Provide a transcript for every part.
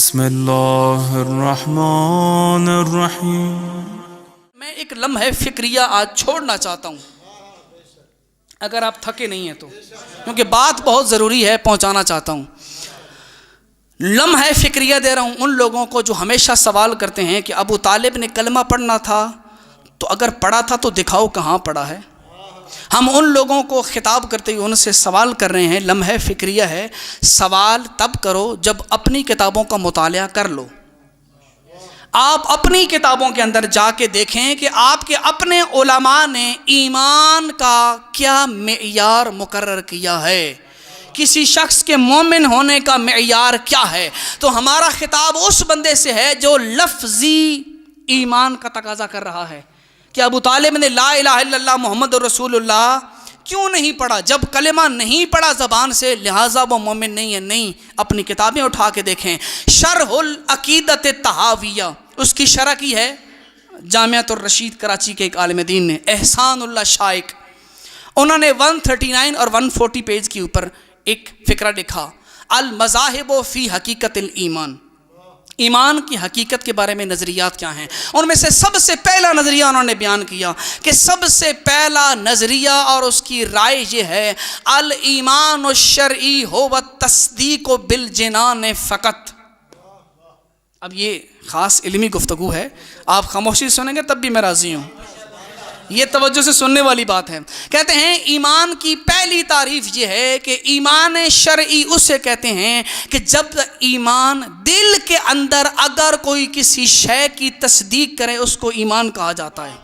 بسم اللہ الرحمن الرحیم۔ میں ایک لمحہ فکریہ آج چھوڑنا چاہتا ہوں، اگر آپ تھکے نہیں ہیں تو، کیونکہ بات بہت ضروری ہے، پہنچانا چاہتا ہوں۔ لمحہ فکریہ دے رہا ہوں ان لوگوں کو جو ہمیشہ سوال کرتے ہیں کہ ابو طالب نے کلمہ پڑھنا تھا، تو اگر پڑھا تھا تو دکھاؤ کہاں پڑھا ہے۔ ہم ان لوگوں کو خطاب کرتے ہوئے ان سے سوال کر رہے ہیں، لمحہ فکریہ ہے، سوال تب کرو جب اپنی کتابوں کا مطالعہ کر لو۔ آپ اپنی کتابوں کے اندر جا کے دیکھیں کہ آپ کے اپنے علماء نے ایمان کا کیا معیار مقرر کیا ہے، کسی شخص کے مومن ہونے کا معیار کیا ہے۔ تو ہمارا خطاب اس بندے سے ہے جو لفظی ایمان کا تقاضا کر رہا ہے کہ ابو طالب نے لا الہ الا اللہ محمد رسول اللہ کیوں نہیں پڑھا؟ جب کلمہ نہیں پڑھا زبان سے لہٰذا وہ مومن نہیں ہے۔ نہیں، اپنی کتابیں اٹھا کے دیکھیں۔ شرح العقیدۃ الطحاویہ، اس کی شرح کی ہے جامعۃ الرشید کراچی کے ایک عالم دین نے، احسان اللہ شائق۔ انہوں نے 139 اور 140 پیج کے اوپر ایک فقرہ لکھا، المذاہب فی حقیقت الایمان، ایمان کی حقیقت کے بارے میں نظریات کیا ہیں۔ ان میں سے سب سے پہلا نظریہ انہوں نے بیان کیا کہ سب سے پہلا نظریہ اور اس کی رائے یہ ہے، الایمان الشرعی هو التصدیق بالجنان فقط۔ اب یہ خاص علمی گفتگو ہے، آپ خاموشی سنیں گے تب بھی میں راضی ہوں، یہ توجہ سے سننے والی بات ہے۔ کہتے ہیں ایمان کی پہلی تعریف یہ ہے کہ ایمان شرعی اسے کہتے ہیں کہ جب ایمان دل کے اندر اگر کوئی کسی شے کی تصدیق کرے اس کو ایمان کہا جاتا ہے۔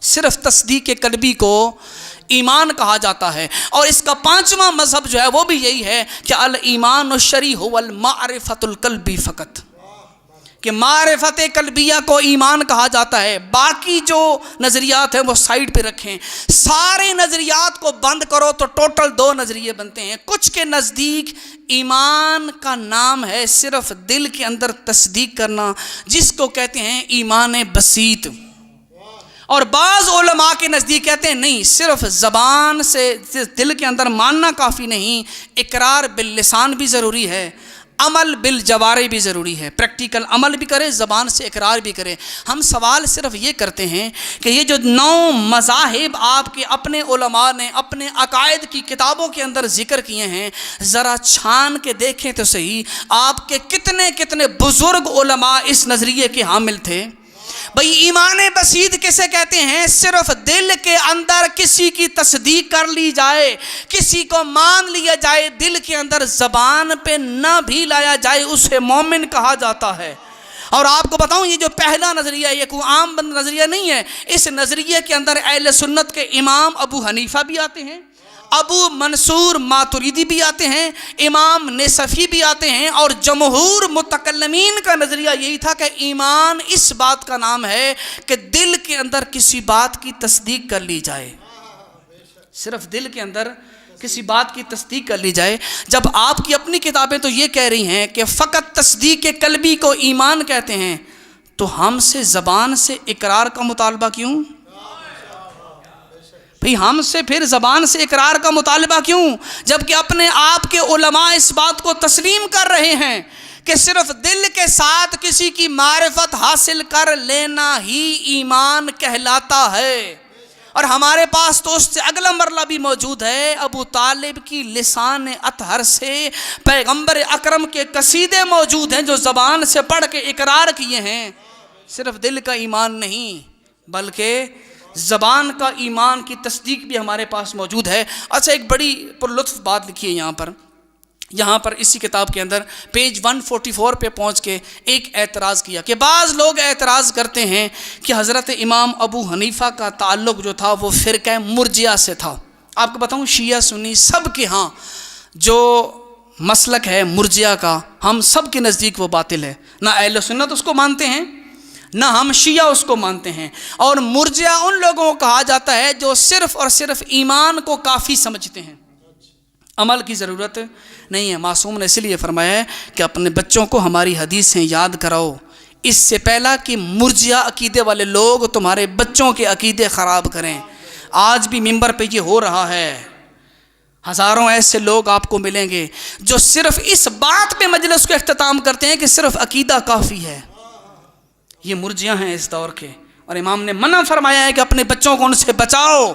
صرف تصدیق قلبی کو ایمان کہا جاتا ہے۔ اور اس کا پانچواں مذہب جو ہے وہ بھی یہی ہے کہ الایمان الشرعی هو المعرفۃ القلبی فقط، کہ معرفت قلبیہ کو ایمان کہا جاتا ہے۔ باقی جو نظریات ہیں وہ سائیڈ پہ رکھیں، سارے نظریات کو بند کرو تو ٹوٹل 2 نظریے بنتے ہیں۔ کچھ کے نزدیک ایمان کا نام ہے صرف دل کے اندر تصدیق کرنا، جس کو کہتے ہیں ایمان بسیط، اور بعض علماء کے نزدیک کہتے ہیں نہیں، صرف زبان سے دل کے اندر ماننا کافی نہیں، اقرار باللسان بھی ضروری ہے، عمل بالجوارح بھی ضروری ہے، پریکٹیکل عمل بھی کرے، زبان سے اقرار بھی کرے۔ ہم سوال صرف یہ کرتے ہیں کہ یہ جو 9 مذاہب آپ کے اپنے علماء نے اپنے عقائد کی کتابوں کے اندر ذکر کیے ہیں، ذرا چھان کے دیکھیں تو صحیح، آپ کے کتنے کتنے بزرگ علماء اس نظریے کے حامل تھے۔ بھئی ایمان بسیط کسے کہتے ہیں؟ صرف دل کے اندر کسی کی تصدیق کر لی جائے، کسی کو مان لیا جائے، دل کے اندر زبان پہ نہ بھی لایا جائے، اسے مومن کہا جاتا ہے۔ اور آپ کو بتاؤں یہ جو پہلا نظریہ ہے یہ کوئی عام بند نظریہ نہیں ہے، اس نظریے کے اندر اہل سنت کے امام ابو حنیفہ بھی آتے ہیں، ابو منصور ماتریدی بھی آتے ہیں، امام نصفی بھی آتے ہیں، اور جمہور متکلمین کا نظریہ یہی تھا کہ ایمان اس بات کا نام ہے کہ دل کے اندر کسی بات کی تصدیق کر لی جائے، صرف دل کے اندر کسی بات کی تصدیق کر لی جائے۔ جب آپ کی اپنی کتابیں تو یہ کہہ رہی ہیں کہ فقط تصدیق قلبی کو ایمان کہتے ہیں، تو ہم سے زبان سے اقرار کا مطالبہ کیوں؟ بھئی ہم سے پھر زبان سے اقرار کا مطالبہ کیوں، جبکہ اپنے آپ کے علماء اس بات کو تسلیم کر رہے ہیں کہ صرف دل کے ساتھ کسی کی معرفت حاصل کر لینا ہی ایمان کہلاتا ہے۔ اور ہمارے پاس تو اس سے اگلا مرحلہ بھی موجود ہے، ابو طالب کی لسان اطہر سے پیغمبر اکرم کے قصیدے موجود ہیں جو زبان سے پڑھ کے اقرار کیے ہیں، صرف دل کا ایمان نہیں بلکہ زبان کا ایمان کی تصدیق بھی ہمارے پاس موجود ہے۔ اچھا، ایک بڑی پر لطف بات لکھی ہے یہاں پر اسی کتاب کے اندر پیج 144 پہ پہنچ کے ایک اعتراض کیا کہ بعض لوگ اعتراض کرتے ہیں کہ حضرت امام ابو حنیفہ کا تعلق جو تھا وہ فرقہ مرجئہ سے تھا۔ آپ کو بتاؤں شیعہ سنی سب کے ہاں جو مسلک ہے مرجئہ کا، ہم سب کے نزدیک وہ باطل ہے، نہ اہل سنت اس کو مانتے ہیں نہ ہم شیعہ اس کو مانتے ہیں۔ اور مرجئہ ان لوگوں کو کہا جاتا ہے جو صرف اور صرف ایمان کو کافی سمجھتے ہیں، عمل کی ضرورت نہیں ہے۔ معصوم نے اس لیے فرمایا ہے کہ اپنے بچوں کو ہماری حدیثیں یاد کراؤ، اس سے پہلا کہ مرجئہ عقیدے والے لوگ تمہارے بچوں کے عقیدے خراب کریں۔ آج بھی ممبر پہ یہ ہو رہا ہے، ہزاروں ایسے لوگ آپ کو ملیں گے جو صرف اس بات پہ مجلس کو اختتام کرتے ہیں کہ صرف عقیدہ کافی ہے. یہ مرجئہ ہیں اس دور کے، اور امام نے منع فرمایا ہے کہ اپنے بچوں کو ان سے بچاؤ.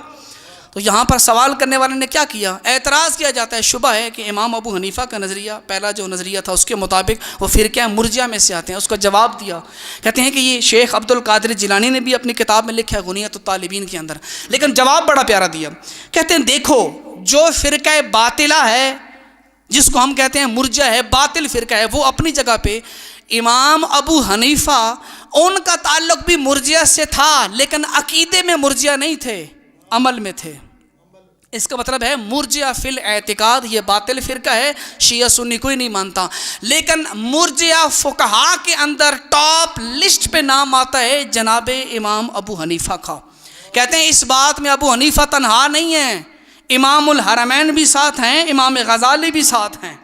تو یہاں پر سوال کرنے والے نے کیا کیا؟ اعتراض کیا جاتا ہے، شبہ ہے کہ امام ابو حنیفہ کا نظریہ، پہلا جو نظریہ تھا اس کے مطابق وہ فرقہ مرجئہ میں سے آتے ہیں. اس کا جواب دیا، کہتے ہیں کہ یہ شیخ عبد القادر جیلانی نے بھی اپنی کتاب میں لکھا ہے غنیۃ الطالبین کے اندر، لیکن جواب بڑا پیارا دیا. کہتے ہیں دیکھو جو فرقہ باطلہ ہے، جس کو ہم کہتے ہیں مرجئہ ہے، باطل فرقہ ہے، وہ اپنی جگہ پہ. امام ابو حنیفہ ان کا تعلق بھی مرجئہ سے تھا، لیکن عقیدے میں مرجئہ نہیں تھے، عمل میں تھے. اس کا مطلب ہے مرجئہ فی الاعتقاد یہ باطل فرقہ ہے، شیعہ سنی کوئی نہیں مانتا. لیکن مرجئہ فقہا کے اندر ٹاپ لسٹ پہ نام آتا ہے جناب امام ابو حنیفہ کا. کہتے ہیں اس بات میں ابو حنیفہ تنہا نہیں ہیں، امام الحرمین بھی ساتھ ہیں، امام غزالی بھی ساتھ ہیں.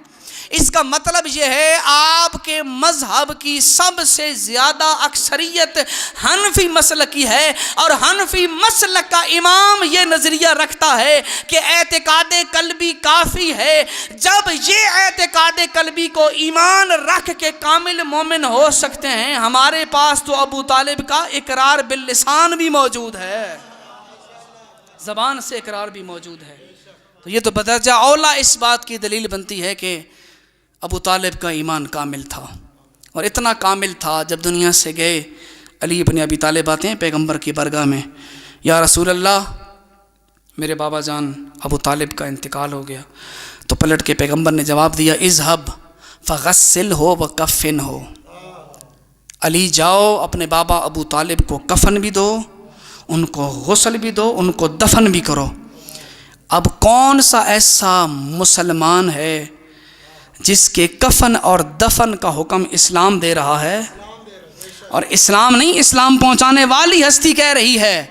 اس کا مطلب یہ ہے آپ کے مذہب کی سب سے زیادہ اکثریت حنفی مسلک کی ہے، اور حنفی مسلک کا امام یہ نظریہ رکھتا ہے کہ اعتقاد قلبی کافی ہے. جب یہ اعتقاد قلبی کو ایمان رکھ کے کامل مومن ہو سکتے ہیں، ہمارے پاس تو ابو طالب کا اقرار باللسان بھی موجود ہے، زبان سے اقرار بھی موجود ہے. تو یہ تو بدرجہ اولا اس بات کی دلیل بنتی ہے کہ ابو طالب کا ایمان کامل تھا، اور اتنا کامل تھا جب دنیا سے گئے علی ابن ابی طالب آتے ہیں پیغمبر کی بارگاہ میں، یا رسول اللہ میرے بابا جان ابو طالب کا انتقال ہو گیا. تو پلٹ کے پیغمبر نے جواب دیا اذهب فغسل ہو و کفن ہو. علی جاؤ اپنے بابا ابو طالب کو کفن بھی دو، ان کو غسل بھی دو، ان کو دفن بھی کرو. اب کون سا ایسا مسلمان ہے جس کے کفن اور دفن کا حکم اسلام دے رہا ہے؟ اور اسلام نہیں، اسلام پہنچانے والی ہستی کہہ رہی ہے.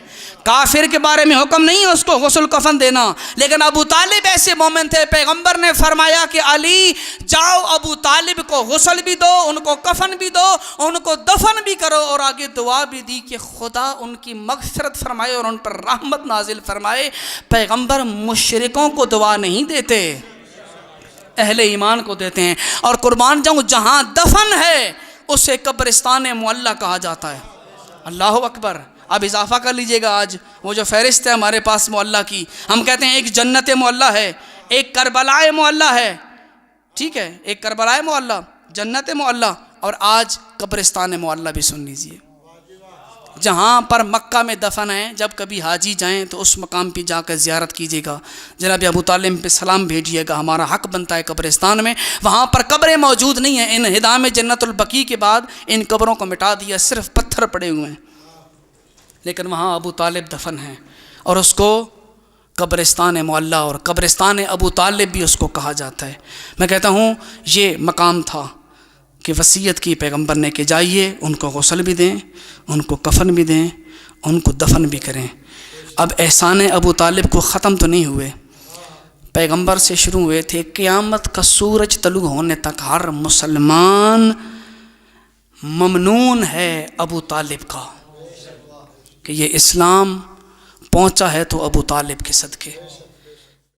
کافر کے بارے میں حکم نہیں ہے اس کو غسل کفن دینا، لیکن ابو طالب ایسے مومن تھے، پیغمبر نے فرمایا کہ علی جاؤ ابو طالب کو غسل بھی دو، ان کو کفن بھی دو، ان کو دفن بھی کرو، اور آگے دعا بھی دی کہ خدا ان کی مغفرت فرمائے اور ان پر رحمت نازل فرمائے. پیغمبر مشرکوں کو دعا نہیں دیتے، اہل ایمان کو دیتے ہیں. اور قربان جاؤں جہاں دفن ہے اسے قبرستان معلی کہا جاتا ہے. اللہ اکبر. اب اضافہ کر لیجئے گا، آج وہ جو فہرست ہے ہمارے پاس معلی کی، ہم کہتے ہیں ایک جنت معلی ہے، ایک کربلا معلی ہے، ٹھیک ہے، ایک کربلا معلی، جنت معلی، اور آج قبرستان معلی بھی سن لیجئے. جہاں پر مکہ میں دفن ہے، جب کبھی حاجی جائیں تو اس مقام پہ جا کر زیارت کیجیے گا، جناب ابو طالب پہ سلام بھیجیے گا، ہمارا حق بنتا ہے قبرستان میں. وہاں پر قبریں موجود نہیں ہیں، ان ہدام جنت البقیع کے بعد ان قبروں کو مٹا دیا، صرف پتھر پڑے ہوئے ہیں، لیکن وہاں ابو طالب دفن ہیں، اور اس کو قبرستان معلی اور قبرستان ابو طالب بھی اس کو کہا جاتا ہے. میں کہتا ہوں یہ مقام تھا کہ وصیت کی پیغمبر نے کہ جائیے ان کو غسل بھی دیں، ان کو کفن بھی دیں، ان کو دفن بھی کریں. اب احسان ابو طالب کو ختم تو نہیں ہوئے، پیغمبر سے شروع ہوئے تھے، قیامت کا سورج طلوع ہونے تک ہر مسلمان ممنون ہے ابو طالب کا، کہ یہ اسلام پہنچا ہے تو ابو طالب کے صدقے.